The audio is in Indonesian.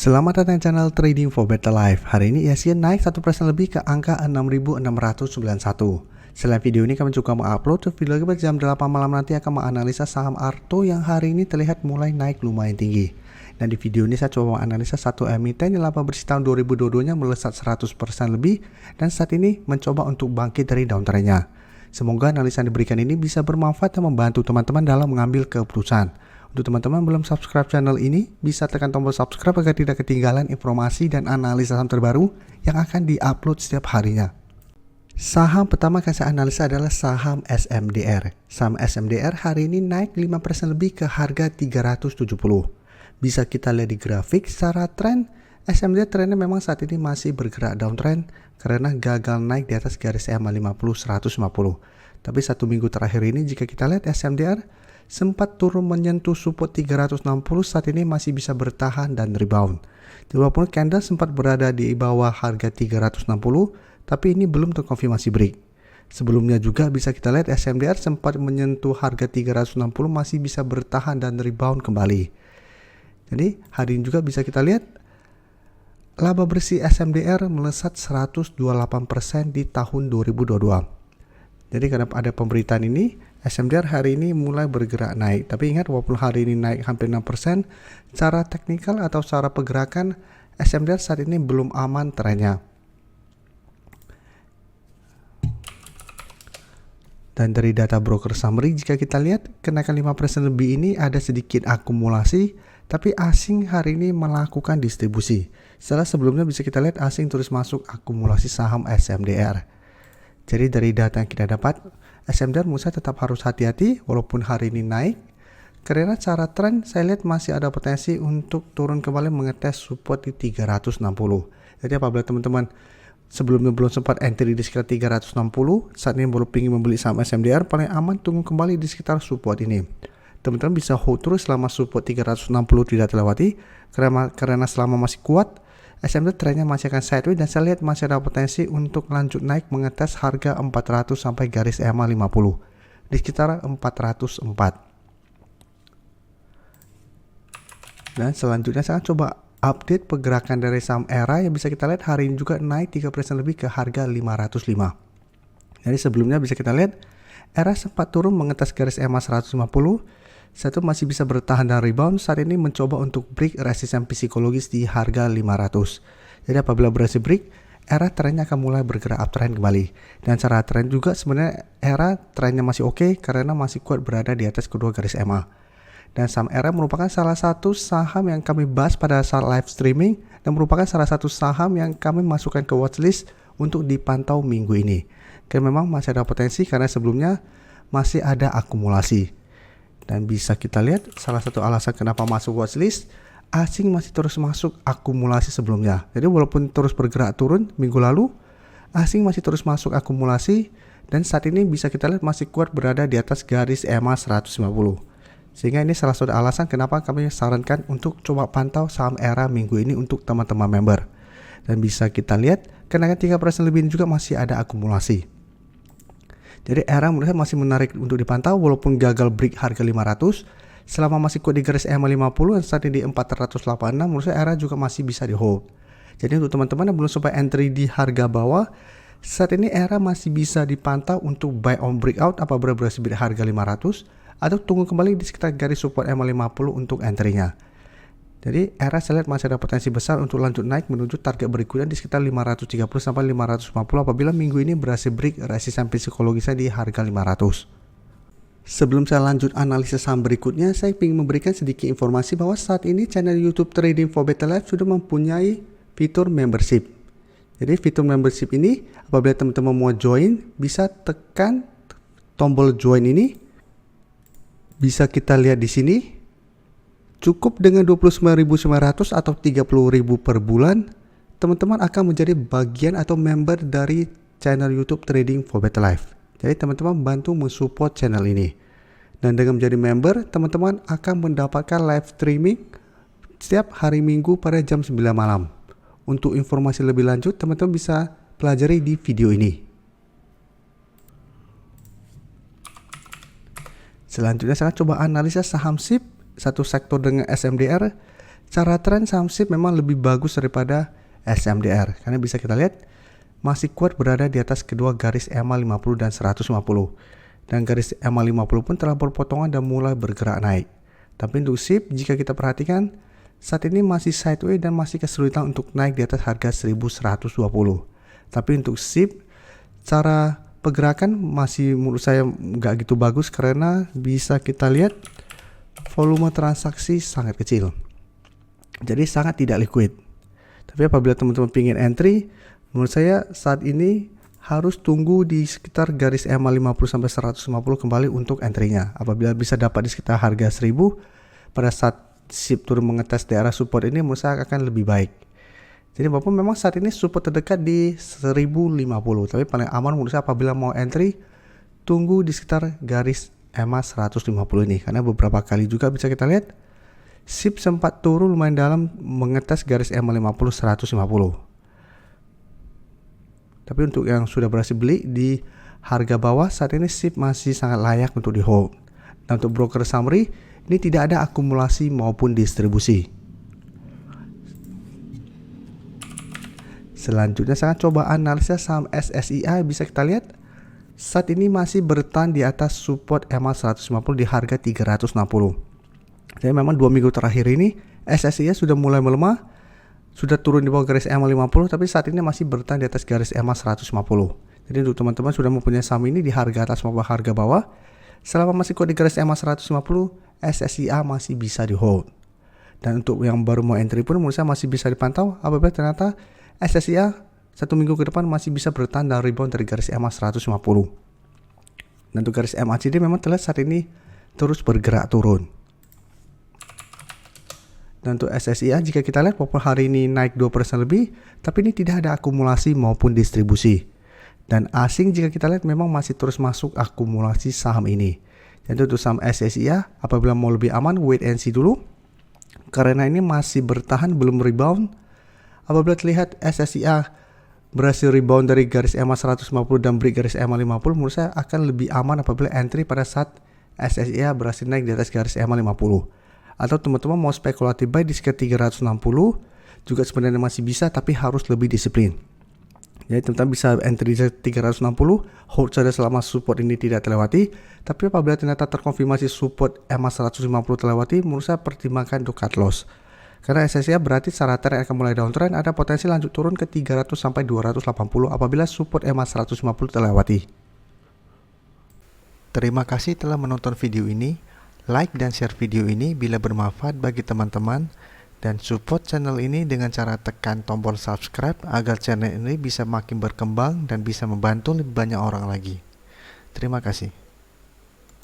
Selamat datang di channel Trading for Better Life. Hari ini IHSG naik 1% lebih ke angka 6.691. Selain video ini kami juga mengupload video lagi pada jam 8 malam nanti akan menganalisa saham Arto yang hari ini terlihat mulai naik lumayan tinggi. Dan di video ini saya coba menganalisa satu emiten yang laba bersih tahun 2022-nya melesat 100% lebih dan saat ini mencoba untuk bangkit dari downtrend-nya. Semoga analisa yang diberikan ini bisa bermanfaat dan membantu teman-teman dalam mengambil keputusan. Untuk teman-teman belum subscribe channel ini, bisa tekan tombol subscribe agar tidak ketinggalan informasi dan analisa saham terbaru yang akan diupload setiap harinya. Saham pertama yang saya analisa adalah saham SMDR. Saham SMDR hari ini naik 5% lebih ke harga 370. Bisa kita lihat di grafik secara tren, SMDR trennya memang saat ini masih bergerak downtrend karena gagal naik di atas garis EMA 50-150. Tapi satu minggu terakhir ini jika kita lihat SMDR sempat turun menyentuh support 360, saat ini masih bisa bertahan dan rebound. Walaupun candle sempat berada di bawah harga 360, tapi ini belum terkonfirmasi break. Sebelumnya juga bisa kita lihat SMDR sempat menyentuh harga 360 masih bisa bertahan dan rebound kembali. Jadi hari ini juga bisa kita lihat laba bersih SMDR melesat 128% di tahun 2022. Jadi karena ada pemberitaan ini, SMDR hari ini mulai bergerak naik. Tapi ingat walaupun hari ini naik hampir 6%, secara teknikal atau secara pergerakan SMDR saat ini belum aman trennya. Dan dari data broker summary jika kita lihat kenaikan 5% lebih ini ada sedikit akumulasi, tapi asing hari ini melakukan distribusi. Setelah sebelumnya bisa kita lihat asing terus masuk akumulasi saham SMDR. Jadi dari data yang kita dapat, SMDR menurut saya tetap harus hati-hati walaupun hari ini naik. Karena secara tren saya lihat masih ada potensi untuk turun kembali mengetes support di 360. Jadi apabila teman-teman sebelumnya belum sempat entry di sekitar 360, saat ini baru ingin membeli saham SMDR, paling aman tunggu kembali di sekitar support ini. Teman-teman bisa hold terus selama support 360 tidak terlewati, karena selama masih kuat, SMDR trennya masih akan sideways dan saya lihat masih ada potensi untuk lanjut naik mengetes harga 400 sampai garis EMA 50 di sekitar 404. Dan selanjutnya saya coba update pergerakan dari saham ERA yang bisa kita lihat hari ini juga naik 3% lebih ke harga 505. Jadi sebelumnya bisa kita lihat ERA sempat turun mengetes garis EMA 150. Satu masih bisa bertahan dan rebound, saat ini mencoba untuk break resisten psikologis di harga 500. Jadi apabila berhasil break, ERA trennya akan mulai bergerak uptrend kembali. Dan secara tren juga sebenarnya ERA trennya masih oke karena masih kuat berada di atas kedua garis EMA. Dan saham ERA merupakan salah satu saham yang kami bahas pada saat live streaming dan merupakan salah satu saham yang kami masukkan ke watchlist untuk dipantau minggu ini. Karena memang masih ada potensi karena sebelumnya masih ada akumulasi. Dan bisa kita lihat salah satu alasan kenapa masuk watchlist, asing masih terus masuk akumulasi sebelumnya. Jadi walaupun terus bergerak turun minggu lalu, asing masih terus masuk akumulasi dan saat ini bisa kita lihat masih kuat berada di atas garis EMA 150. Sehingga ini salah satu alasan kenapa kami sarankan untuk coba pantau saham ERA minggu ini untuk teman-teman member. Dan bisa kita lihat kenaikan 3% lebih ini juga masih ada akumulasi. Jadi ERA menurut saya masih menarik untuk dipantau walaupun gagal break harga 500. Selama masih kuat di garis EMA 50 dan saat ini di 486, menurut saya ERA juga masih bisa di hold. Jadi untuk teman-teman yang belum sempat entry di harga bawah, saat ini ERA masih bisa dipantau untuk buy on breakout apabila berhasil di harga 500 atau tunggu kembali di sekitar garis support EMA 50 untuk entry-nya. Jadi ERA saya lihat masih ada potensi besar untuk lanjut naik menuju target berikutnya di sekitar 530 sampai 550 apabila minggu ini berhasil break resisten psikologisnya di harga 500. Sebelum saya lanjut analisis saham berikutnya, saya ingin memberikan sedikit informasi bahwa saat ini channel YouTube Trading for Better Life sudah mempunyai fitur membership. Jadi fitur membership ini apabila teman-teman mau join, bisa tekan tombol join ini. Bisa kita lihat di sini. Cukup dengan 29.900 atau 30.000 per bulan, teman-teman akan menjadi bagian atau member dari channel YouTube Trading for Better Life. Jadi teman-teman bantu mensupport channel ini. Dan dengan menjadi member, teman-teman akan mendapatkan live streaming setiap hari Minggu pada jam 9 malam. Untuk informasi lebih lanjut, teman-teman bisa pelajari di video ini. Selanjutnya saya coba analisa saham SIP, satu sektor dengan SMDR. secara tren saham SIP memang lebih bagus daripada SMDR karena bisa kita lihat masih kuat berada di atas kedua garis EMA 50 dan 150. Dan garis EMA 50 pun telah berpotongan dan mulai bergerak naik. Tapi untuk SIP jika kita perhatikan saat ini masih sideways dan masih kesulitan untuk naik di atas harga 1120. Tapi untuk SIP cara pergerakan masih menurut saya nggak gitu bagus karena bisa kita lihat volume transaksi sangat kecil. Jadi sangat tidak liquid. Tapi apabila teman-teman ingin entry, menurut saya saat ini harus tunggu di sekitar garis EMA 50 sampai 150 kembali untuk entry-nya. Apabila bisa dapat di sekitar harga 1000 pada saat SIP turun mengetes daerah support ini, menurut saya akan lebih baik. Jadi walaupun memang saat ini support terdekat di 1050, tapi paling aman menurut saya apabila mau entry tunggu di sekitar garis EMA 150 ini, karena beberapa kali juga bisa kita lihat SIP sempat turun lumayan dalam mengetes garis EMA 50 150. Tapi untuk yang sudah berhasil beli di harga bawah saat ini SIP masih sangat layak untuk di hold. Dan untuk broker summary ini tidak ada akumulasi maupun distribusi. Selanjutnya saya coba analisa saham SSIA. Bisa kita lihat saat ini masih bertahan di atas support EMA 150 di harga 360. Jadi memang 2 minggu terakhir ini SSIA sudah mulai melemah, sudah turun di bawah garis EMA 50, tapi saat ini masih bertahan di atas garis EMA 150. Jadi untuk teman-teman sudah mempunyai saham ini di harga atas maupun harga bawah, selama masih kuat di garis EMA 150, SSIA masih bisa di hold. Dan untuk yang baru mau entry pun menurut saya masih bisa dipantau apabila ternyata SSIA 1 minggu ke depan masih bisa bertahan dan rebound dari garis EMA 150. Dan untuk garis MACD memang terlihat saat ini terus bergerak turun. Dan untuk SSIA jika kita lihat walaupun hari ini naik 2% lebih, tapi ini tidak ada akumulasi maupun distribusi. Dan asing jika kita lihat memang masih terus masuk akumulasi saham ini. Jadi untuk saham SSIA apabila mau lebih aman wait and see dulu. Karena ini masih bertahan belum rebound. Apabila terlihat SSIA berhasil rebound dari garis EMA 150 dan break garis EMA 50, menurut saya akan lebih aman apabila entry pada saat SSIA berhasil naik di atas garis EMA 50. Atau teman-teman mau spekulatif buy di sekitar 360 juga sebenarnya masih bisa, tapi harus lebih disiplin. Jadi teman-teman bisa entry di 360, hold saja selama support ini tidak terlewati. Tapi apabila ternyata terkonfirmasi support EMA 150 terlewati, menurut saya pertimbangkan untuk cut loss. Karena SSIA berarti secara tren akan mulai downtrend, ada potensi lanjut turun ke 300 sampai 280 apabila support EMA 150 terlewati. Terima kasih telah menonton video ini. Like dan share video ini bila bermanfaat bagi teman-teman, dan support channel ini dengan cara tekan tombol subscribe agar channel ini bisa makin berkembang dan bisa membantu lebih banyak orang lagi. Terima kasih.